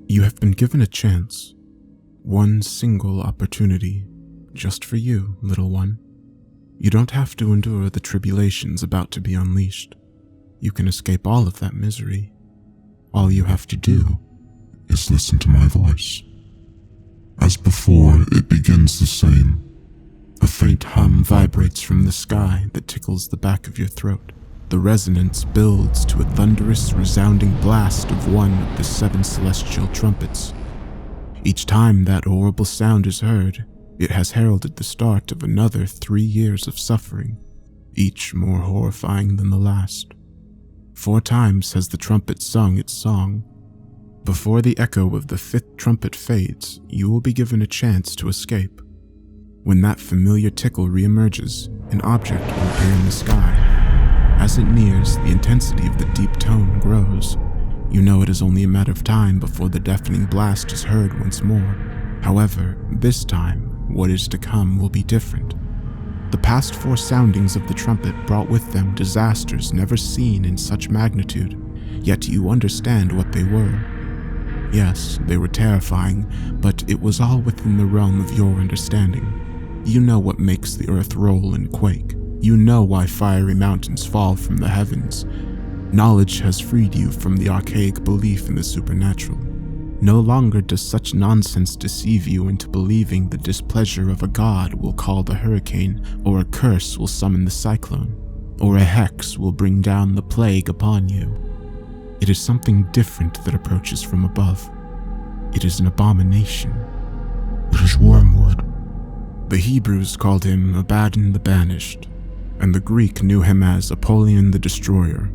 You have been given a chance. One single opportunity, just for you, little one. You don't have to endure the tribulations about to be unleashed. You can escape all of that misery. All you have to do is listen to my voice. As before, it begins the same. A faint hum vibrates from the sky that tickles the back of your throat. The resonance builds to a thunderous, resounding blast of one of the 7 celestial trumpets. Each time that horrible sound is heard, it has heralded the start of another 3 years of suffering, each more horrifying than the last. 4 times has the trumpet sung its song. Before the echo of the 5th trumpet fades, you will be given a chance to escape. When that familiar tickle reemerges, an object will appear in the sky. As it nears, the intensity of the deep tone grows. You know it is only a matter of time before the deafening blast is heard once more. However, this time, what is to come will be different. The past 4 soundings of the trumpet brought with them disasters never seen in such magnitude, yet you understand what they were. Yes, they were terrifying, but it was all within the realm of your understanding. You know what makes the earth roll and quake. You know why fiery mountains fall from the heavens. Knowledge has freed you from the archaic belief in the supernatural. No longer does such nonsense deceive you into believing the displeasure of a god will call the hurricane, or a curse will summon the cyclone, or a hex will bring down the plague upon you. It is something different that approaches from above. It is an abomination. It is wormwood. The Hebrews called him Abaddon the Banished, and the Greek knew him as Apollyon the Destroyer.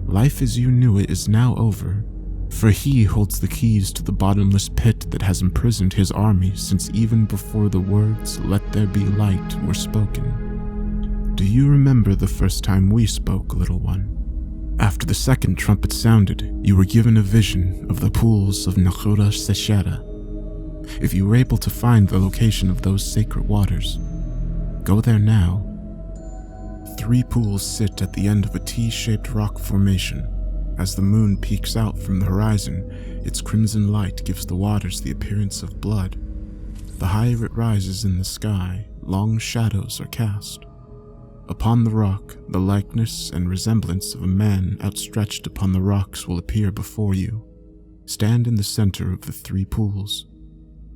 Life as you knew it is now over, for he holds the keys to the bottomless pit that has imprisoned his army since even before the words "Let there be light" were spoken. Do you remember the first time we spoke, little one? After the 2nd trumpet sounded, you were given a vision of the pools of Nakhura Seshera. If you were able to find the location of those sacred waters, go there now. 3 pools sit at the end of a T-shaped rock formation. As the moon peeks out from the horizon, its crimson light gives the waters the appearance of blood. The higher it rises in the sky, long shadows are cast. Upon the rock, the likeness and resemblance of a man outstretched upon the rocks will appear before you. Stand in the center of the 3 pools.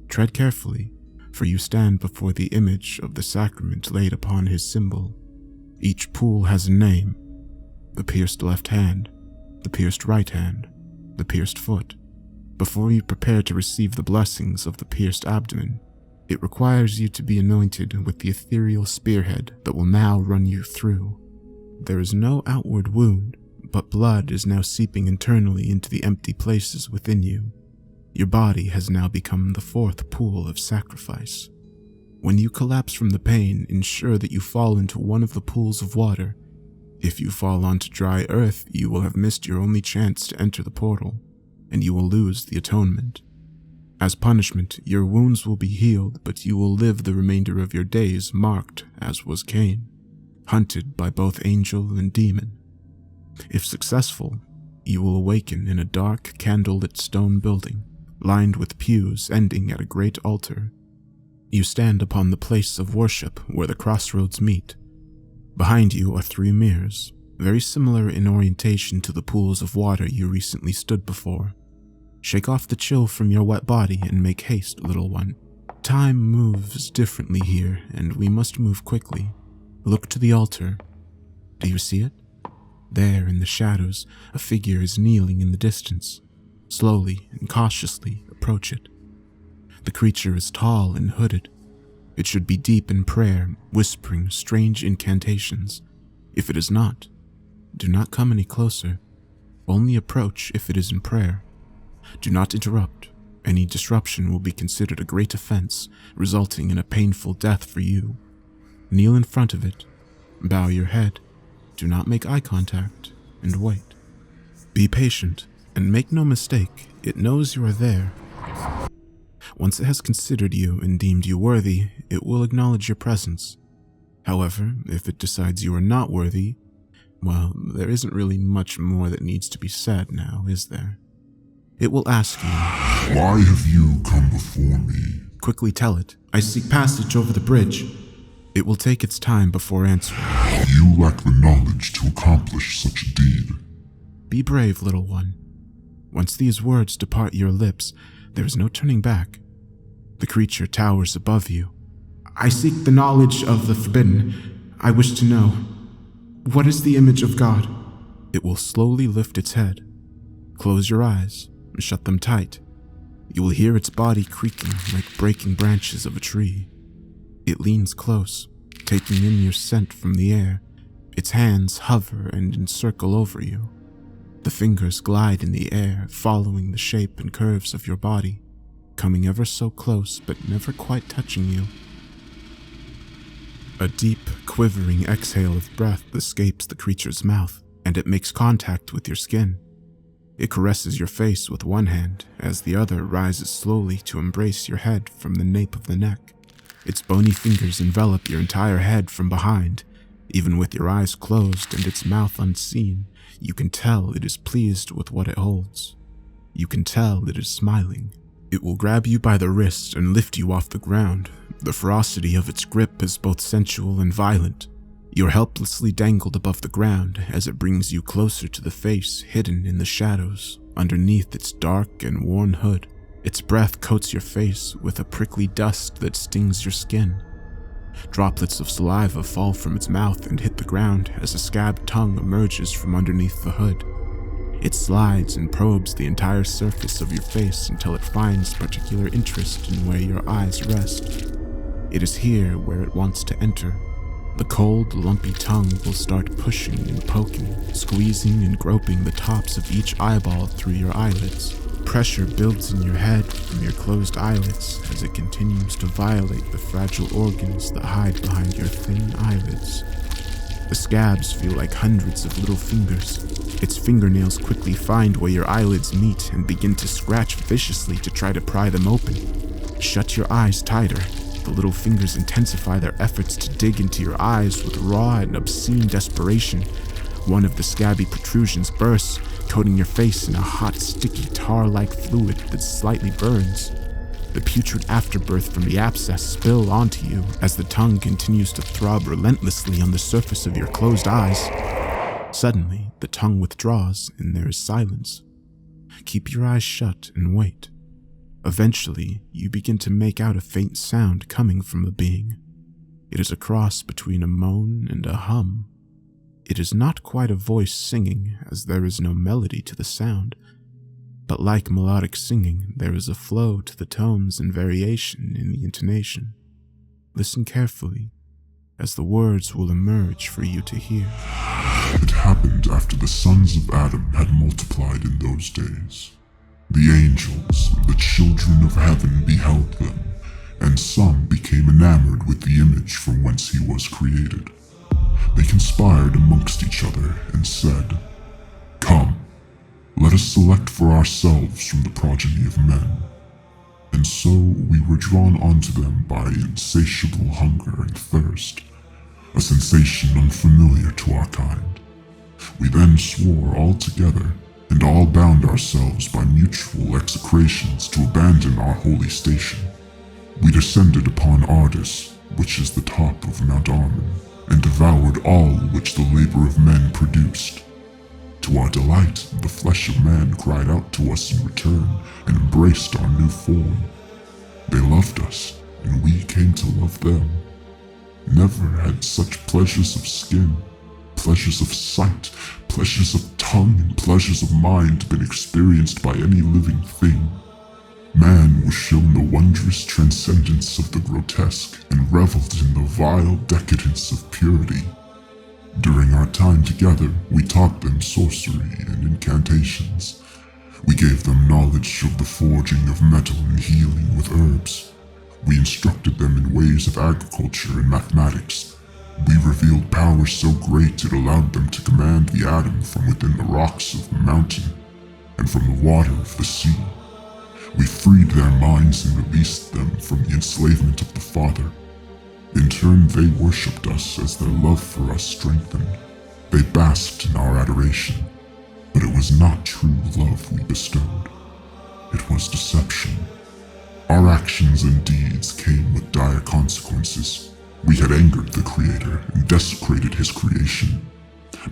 Tread carefully, for you stand before the image of the sacrament laid upon his symbol. Each pool has a name: the pierced left hand, the pierced right hand, the pierced foot. Before you prepare to receive the blessings of the pierced abdomen, it requires you to be anointed with the ethereal spearhead that will now run you through. There is no outward wound, but blood is now seeping internally into the empty places within you. Your body has now become the 4th pool of sacrifice. When you collapse from the pain, ensure that you fall into one of the pools of water. If you fall onto dry earth, you will have missed your only chance to enter the portal, and you will lose the atonement. As punishment, your wounds will be healed, but you will live the remainder of your days marked as was Cain, hunted by both angel and demon. If successful, you will awaken in a dark, candlelit stone building, lined with pews ending at a great altar. You stand upon the place of worship where the crossroads meet. Behind you are 3 mirrors, very similar in orientation to the pools of water you recently stood before. Shake off the chill from your wet body and make haste, little one. Time moves differently here, and we must move quickly. Look to the altar. Do you see it? There, in the shadows, a figure is kneeling in the distance. Slowly and cautiously approach it. The creature is tall and hooded. It should be deep in prayer, whispering strange incantations. If it is not, do not come any closer. Only approach if it is in prayer. Do not interrupt. Any disruption will be considered a great offense, resulting in a painful death for you. Kneel in front of it. Bow your head. Do not make eye contact, and wait. Be patient, and make no mistake, it knows you are there. Once it has considered you and deemed you worthy, it will acknowledge your presence. However, if it decides you are not worthy, well, there isn't really much more that needs to be said now, is there? It will ask you, Why have you come before me? Quickly tell it. I seek passage over the bridge. It will take its time before answering. You lack the knowledge to accomplish such a deed. Be brave, little one. Once these words depart your lips, there is no turning back. The creature towers above you. I seek the knowledge of the forbidden. I wish to know. What is the image of God? It will slowly lift its head. Close your eyes and shut them tight. You will hear its body creaking like breaking branches of a tree. It leans close, taking in your scent from the air. Its hands hover and encircle over you. The fingers glide in the air, following the shape and curves of your body, coming ever so close but never quite touching you. A deep, quivering exhale of breath escapes the creature's mouth, and it makes contact with your skin. It caresses your face with one hand, as the other rises slowly to embrace your head from the nape of the neck. Its bony fingers envelop your entire head from behind. Even with your eyes closed and its mouth unseen, you can tell it is pleased with what it holds. You can tell it is smiling. It will grab you by the wrist and lift you off the ground. The ferocity of its grip is both sensual and violent. You're helplessly dangled above the ground as it brings you closer to the face hidden in the shadows underneath its dark and worn hood. Its breath coats your face with a prickly dust that stings your skin. Droplets of saliva fall from its mouth and hit the ground as a scabbed tongue emerges from underneath the hood. It slides and probes the entire surface of your face until it finds particular interest in where your eyes rest. It is here where it wants to enter. The cold, lumpy tongue will start pushing and poking, squeezing and groping the tops of each eyeball through your eyelids. Pressure builds in your head from your closed eyelids as it continues to violate the fragile organs that hide behind your thin eyelids. The scabs feel like hundreds of little fingers. Its fingernails quickly find where your eyelids meet and begin to scratch viciously to try to pry them open. Shut your eyes tighter. The little fingers intensify their efforts to dig into your eyes with raw and obscene desperation. One of the scabby protrusions bursts, coating your face in a hot, sticky, tar-like fluid that slightly burns. The putrid afterbirth from the abscess spill onto you as the tongue continues to throb relentlessly on the surface of your closed eyes. Suddenly, the tongue withdraws and there is silence. Keep your eyes shut and wait. Eventually, you begin to make out a faint sound coming from the being. It is a cross between a moan and a hum. It is not quite a voice singing, as there is no melody to the sound, but like melodic singing, there is a flow to the tones and variation in the intonation. Listen carefully, as the words will emerge for you to hear. It happened after the sons of Adam had multiplied in those days. The angels, the children of heaven, beheld them, and some became enamored with the image from whence he was created. They conspired amongst each other and said, "Come, let us select for ourselves from the progeny of men." And so we were drawn onto them by insatiable hunger and thirst, a sensation unfamiliar to our kind. We then swore all together, and all bound ourselves by mutual execrations to abandon our holy station. We descended upon Ardis, which is the top of Mount Armin, and devoured all which the labor of men produced. To our delight, the flesh of man cried out to us in return and embraced our new form. They loved us, and we came to love them. Never had such pleasures of skin, pleasures of sight, pleasures of tongue, and pleasures of mind been experienced by any living thing. Man was shown the wondrous transcendence of the grotesque and reveled in the vile decadence of purity. During our time together, we taught them sorcery and incantations. We gave them knowledge of the forging of metal and healing with herbs. We instructed them in ways of agriculture and mathematics. We revealed power so great it allowed them to command the atom from within the rocks of the mountain and from the water of the sea. We freed their minds and released them from the enslavement of the Father. In turn, they worshipped us as their love for us strengthened. They basked in our adoration, but it was not true love we bestowed. It was deception. actions and deeds came with dire consequences. We had angered the Creator and desecrated his creation.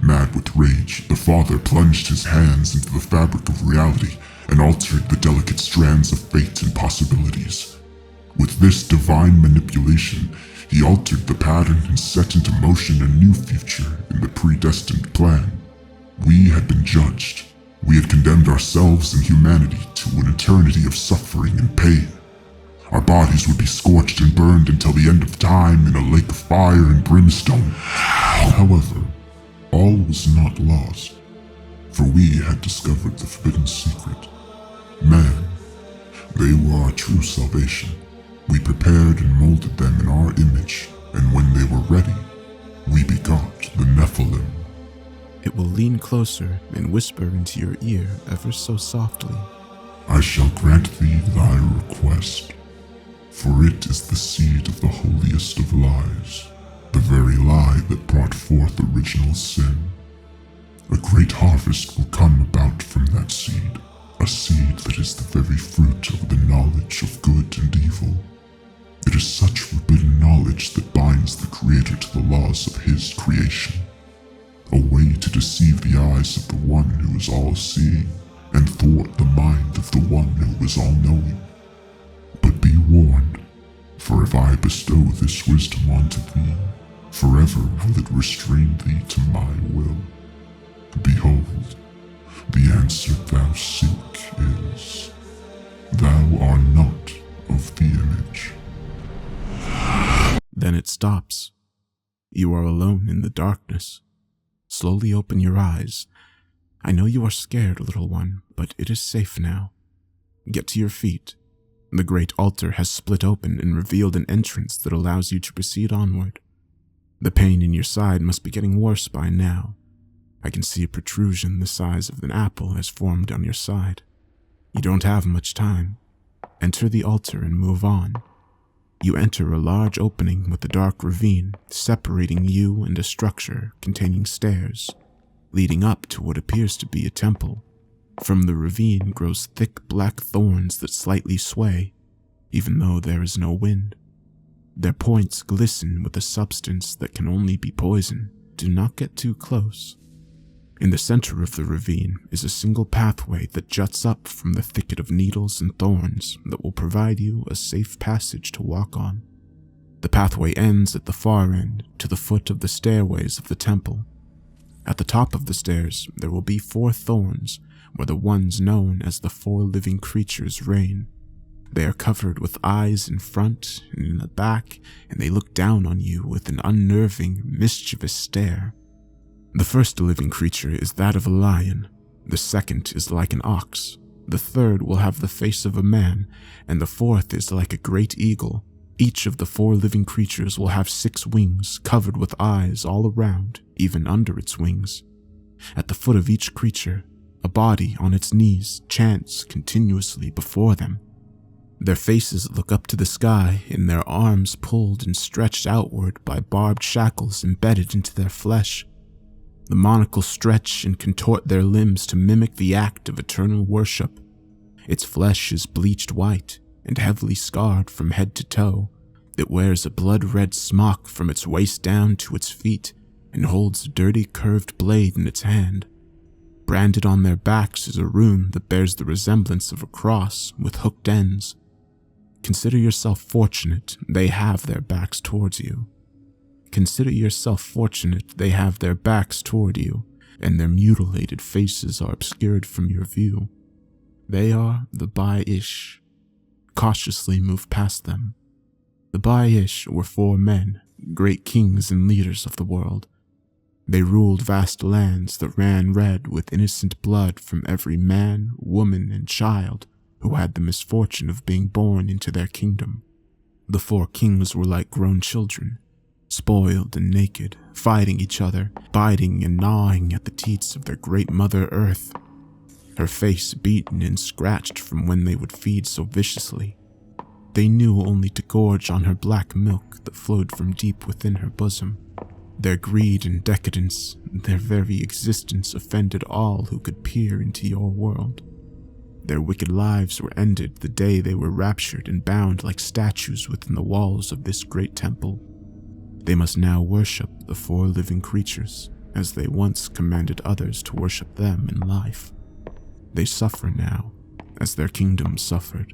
Mad with rage, the Father plunged his hands into the fabric of reality and altered the delicate strands of fate and possibilities. With this divine manipulation, he altered the pattern and set into motion a new future in the predestined plan. We had been judged. We had condemned ourselves and humanity to an eternity of suffering and pain. Our bodies would be scorched and burned until the end of time in a lake of fire and brimstone. However, all was not lost, for we had discovered the forbidden secret. Man, they were our true salvation. We prepared and molded them in our image, and when they were ready, we begot the Nephilim. It will lean closer and whisper into your ear ever so softly. I shall grant thee thy request, for it is the seed of the holiest of lies, the very lie that brought forth original sin. A great harvest will come about from that seed, a seed that is the very fruit of the knowledge of good and evil. It is such forbidden knowledge that binds the Creator to the laws of his creation, a way to deceive the eyes of the one who is all-seeing and thwart the mind of the one who is all-knowing. But be warned, for if I bestow this wisdom onto thee, forever will it restrain thee to my will. Behold, the answer thou seek is, thou art not of the image. Then it stops. You are alone in the darkness. Slowly open your eyes. I know you are scared, little one, but it is safe now. Get to your feet. The great altar has split open and revealed an entrance that allows you to proceed onward. The pain in your side must be getting worse by now. I can see a protrusion the size of an apple has formed on your side. You don't have much time. Enter the altar and move on. You enter a large opening with a dark ravine separating you and a structure containing stairs, leading up to what appears to be a temple. From the ravine grows thick black thorns that slightly sway, even though there is no wind. Their points glisten with a substance that can only be poison. Do not get too close. In the center of the ravine is a single pathway that juts up from the thicket of needles and thorns that will provide you a safe passage to walk on. The pathway ends at the far end, to the foot of the stairways of the temple. At the top of the stairs, there will be 4 thorns, where the ones known as the 4 living creatures reign. They are covered with eyes in front and in the back, and they look down on you with an unnerving, mischievous stare. The first living creature is that of a lion, the second is like an ox, the third will have the face of a man, and the fourth is like a great eagle. Each of the 4 living creatures will have 6 wings covered with eyes all around, even under its wings. At the foot of each creature, a body on its knees chants continuously before them. Their faces look up to the sky, and their arms pulled and stretched outward by barbed shackles embedded into their flesh. The monocles stretch and contort their limbs to mimic the act of eternal worship. Its flesh is bleached white and heavily scarred from head to toe. It wears a blood-red smock from its waist down to its feet and holds a dirty curved blade in its hand. Branded on their backs is a rune that bears the resemblance of a cross with hooked ends. Consider yourself fortunate they have their backs towards you. Consider yourself fortunate they have their backs toward you, and their mutilated faces are obscured from your view. They are the Bai-Ish. Cautiously move past them. The Bai-Ish were 4 men, great kings and leaders of the world. They ruled vast lands that ran red with innocent blood from every man, woman, and child who had the misfortune of being born into their kingdom. The 4 kings were like grown children, spoiled and naked, fighting each other, biting and gnawing at the teats of their great mother Earth, her face beaten and scratched from when they would feed so viciously. They knew only to gorge on her black milk that flowed from deep within her bosom. Their greed and decadence, their very existence offended all who could peer into your world. Their wicked lives were ended the day they were raptured and bound like statues within the walls of this great temple. They must now worship the 4 living creatures, as they once commanded others to worship them in life. They suffer now, as their kingdom suffered.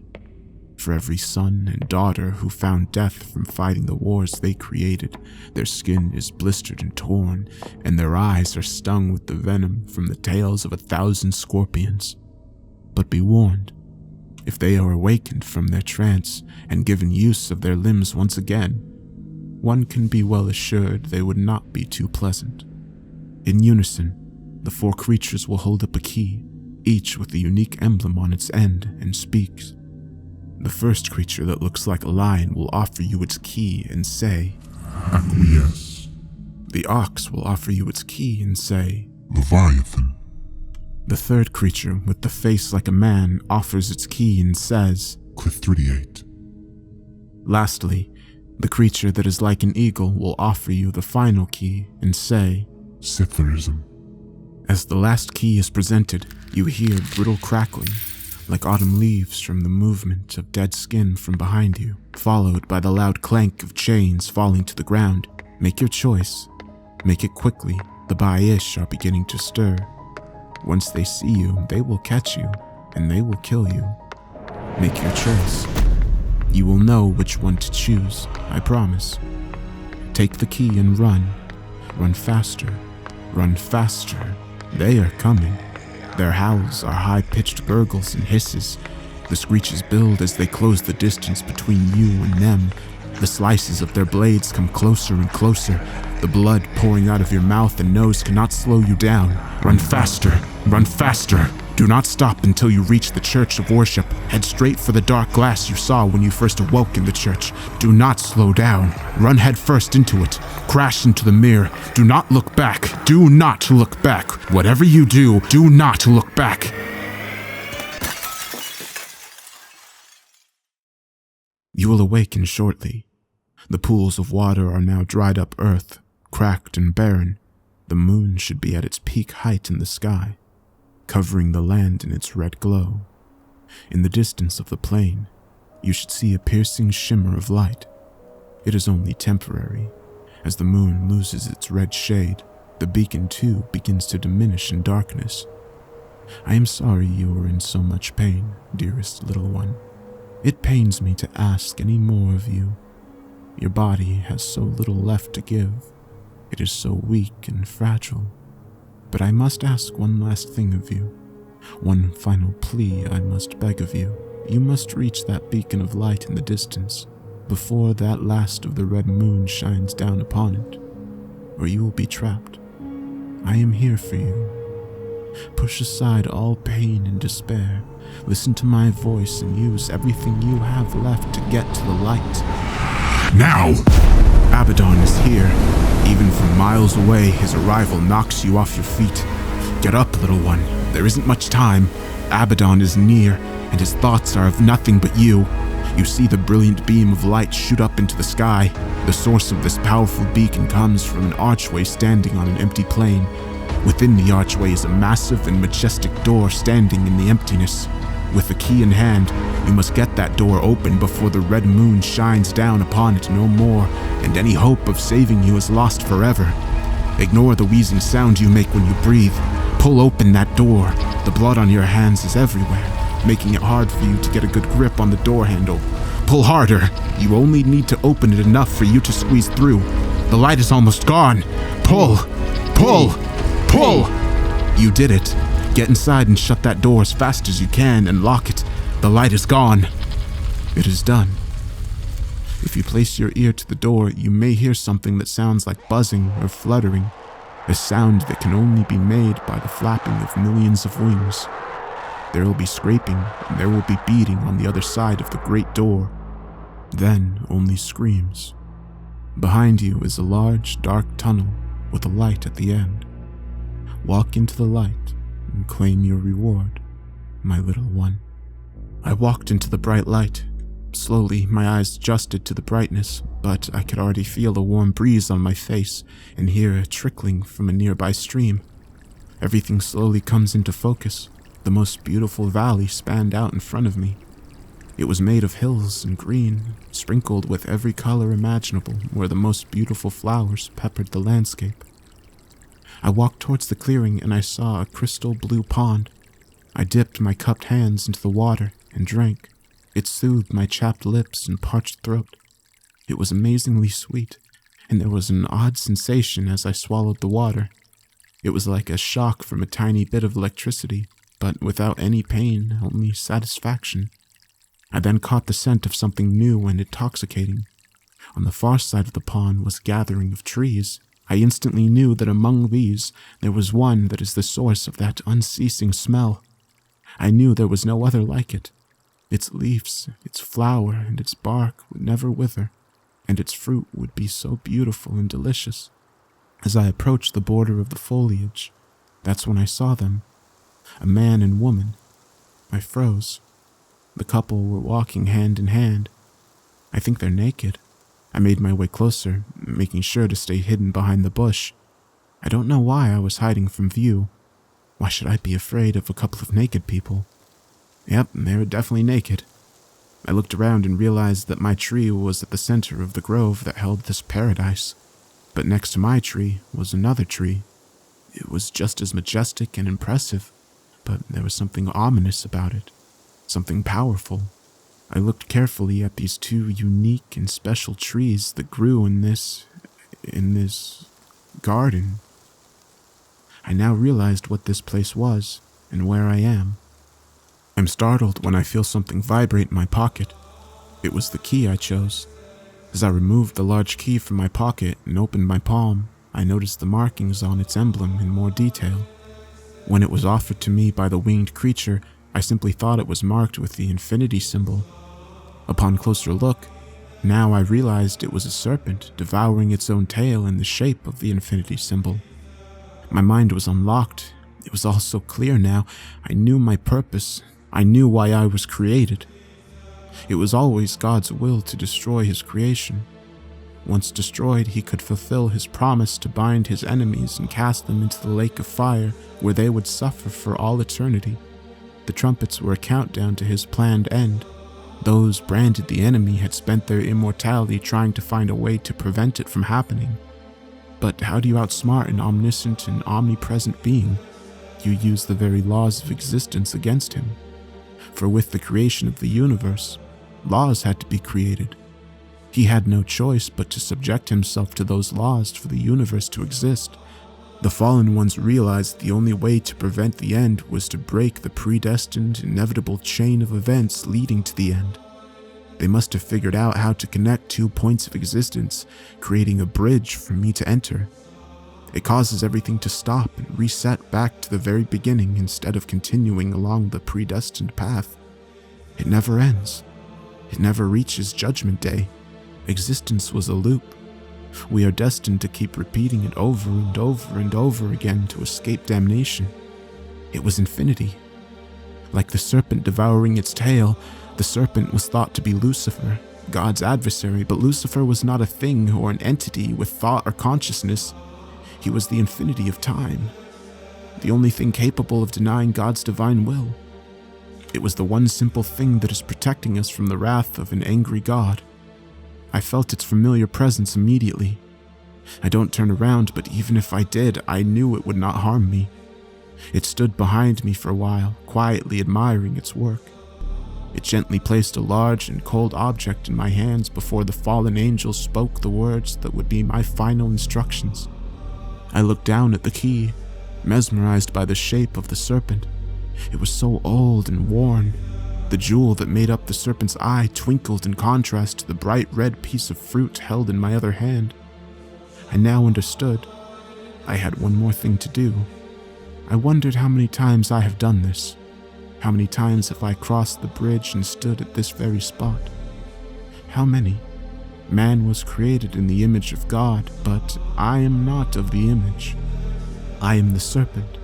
For every son and daughter who found death from fighting the wars they created, their skin is blistered and torn, and their eyes are stung with the venom from the tails of 1,000 scorpions. But be warned, if they are awakened from their trance and given use of their limbs once again, one can be well assured they would not be too pleasant. In unison, the 4 creatures will hold up a key, each with a unique emblem on its end, and speaks. The first creature that looks like a lion will offer you its key and say, Acquiesce. The ox will offer you its key and say, Leviathan. The third creature with the face like a man offers its key and says, Clithridiate. Lastly, the creature that is like an eagle will offer you the final key and say, Sithrism. As the last key is presented, you hear brittle crackling, like autumn leaves from the movement of dead skin from behind you, followed by the loud clank of chains falling to the ground. Make your choice. Make it quickly. The Baish are beginning to stir. Once they see you, they will catch you, and they will kill you. Make your choice. You will know which one to choose, I promise. Take the key and run. Run faster. Run faster. They are coming. Their howls are high-pitched gurgles and hisses. The screeches build as they close the distance between you and them. The slices of their blades come closer and closer. The blood pouring out of your mouth and nose cannot slow you down. Run faster. Run faster. Do not stop until you reach the church of worship. Head straight for the dark glass you saw when you first awoke in the church. Do not slow down. Run head first into it. Crash into the mirror. Do not look back. Do not look back. Whatever you do, do not look back. You will awaken shortly. The pools of water are now dried up earth, cracked and barren. The moon should be at its peak height in the sky, covering the land in its red glow. In the distance of the plain, you should see a piercing shimmer of light. It is only temporary. As the moon loses its red shade, the beacon too begins to diminish in darkness. I am sorry you are in so much pain, dearest little one. It pains me to ask any more of you. Your body has so little left to give. It is so weak and fragile. But I must ask one last thing of you. One final plea I must beg of you. You must reach that beacon of light in the distance before that last of the red moon shines down upon it, or you will be trapped. I am here for you. Push aside all pain and despair. Listen to my voice and use everything you have left to get to the light. Now! Abaddon is here. Even from miles away, his arrival knocks you off your feet. Get up, little one. There isn't much time. Abaddon is near, and his thoughts are of nothing but you. You see the brilliant beam of light shoot up into the sky. The source of this powerful beacon comes from an archway standing on an empty plain. Within the archway is a massive and majestic door standing in the emptiness. With a key in hand, you must get that door open before the red moon shines down upon it no more, and any hope of saving you is lost forever. Ignore the wheezing sound you make when you breathe. Pull open that door. The blood on your hands is everywhere, making it hard for you to get a good grip on the door handle. Pull harder. You only need to open it enough for you to squeeze through. The light is almost gone. Pull! Pull! Pull! You did it. Get inside and shut that door as fast as you can and lock it. The light is gone. It is done. If you place your ear to the door, you may hear something that sounds like buzzing or fluttering, a sound that can only be made by the flapping of millions of wings. There will be scraping, and there will be beating on the other side of the great door. Then only screams. Behind you is a large, dark tunnel with a light at the end. Walk into the light and claim your reward, my little one. I walked into the bright light. Slowly, my eyes adjusted to the brightness, but I could already feel a warm breeze on my face and hear a trickling from a nearby stream. Everything slowly comes into focus. The most beautiful valley spanned out in front of me. It was made of hills and green, sprinkled with every color imaginable, where the most beautiful flowers peppered the landscape. I walked towards the clearing and I saw a crystal blue pond. I dipped my cupped hands into the water and drank. It soothed my chapped lips and parched throat. It was amazingly sweet, and there was an odd sensation as I swallowed the water. It was like a shock from a tiny bit of electricity, but without any pain, only satisfaction. I then caught the scent of something new and intoxicating. On the far side of the pond was a gathering of trees. I instantly knew that among these there was one that is the source of that unceasing smell. I knew there was no other like it. Its leaves, its flower, and its bark would never wither, and its fruit would be so beautiful and delicious. As I approached the border of the foliage, that's when I saw them, a man and woman. I froze. The couple were walking hand in hand. I think they're naked. I made my way closer, making sure to stay hidden behind the bush. I don't know why I was hiding from view. Why should I be afraid of a couple of naked people? Yep, they were definitely naked. I looked around and realized that my tree was at the center of the grove that held this paradise. But next to my tree was another tree. It was just as majestic and impressive, but there was something ominous about it, something powerful. I looked carefully at these two unique and special trees that grew in this garden. I now realized what this place was and where I am. I'm startled when I feel something vibrate in my pocket. It was the key I chose. As I removed the large key from my pocket and opened my palm, I noticed the markings on its emblem in more detail. When it was offered to me by the winged creature, I simply thought it was marked with the infinity symbol. Upon closer look, now I realized it was a serpent devouring its own tail in the shape of the infinity symbol. My mind was unlocked. It was all so clear now. I knew my purpose. I knew why I was created. It was always God's will to destroy his creation. Once destroyed, he could fulfill his promise to bind his enemies and cast them into the lake of fire, where they would suffer for all eternity. The trumpets were a countdown to his planned end. Those branded the enemy had spent their immortality trying to find a way to prevent it from happening. But how do you outsmart an omniscient and omnipresent being? You use the very laws of existence against him. For with the creation of the universe, laws had to be created. He had no choice but to subject himself to those laws for the universe to exist. The fallen ones realized the only way to prevent the end was to break the predestined, inevitable chain of events leading to the end. They must have figured out how to connect 2 points of existence, creating a bridge for me to enter. It causes everything to stop and reset back to the very beginning instead of continuing along the predestined path. It never ends. It never reaches Judgment Day. Existence was a loop. We are destined to keep repeating it over and over and over again to escape damnation. It was infinity. Like the serpent devouring its tail, the serpent was thought to be Lucifer, God's adversary, but Lucifer was not a thing or an entity with thought or consciousness. He was the infinity of time, the only thing capable of denying God's divine will. It was the one simple thing that is protecting us from the wrath of an angry God. I felt its familiar presence immediately. I don't turn around, but even if I did, I knew it would not harm me. It stood behind me for a while, quietly admiring its work. It gently placed a large and cold object in my hands before the fallen angel spoke the words that would be my final instructions. I looked down at the key, mesmerized by the shape of the serpent. It was so old and worn. The jewel that made up the serpent's eye twinkled in contrast to the bright red piece of fruit held in my other hand. I now understood. I had one more thing to do. I wondered how many times I have done this. How many times have I crossed the bridge and stood at this very spot? How many? Man was created in the image of God, but I am not of the image. I am the serpent.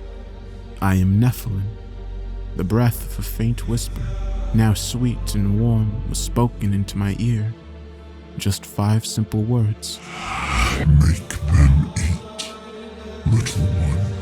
I am Nephilim. The breath of a faint whisper, now sweet and warm, was spoken into my ear. Just 5 simple words. Make them eat, little one.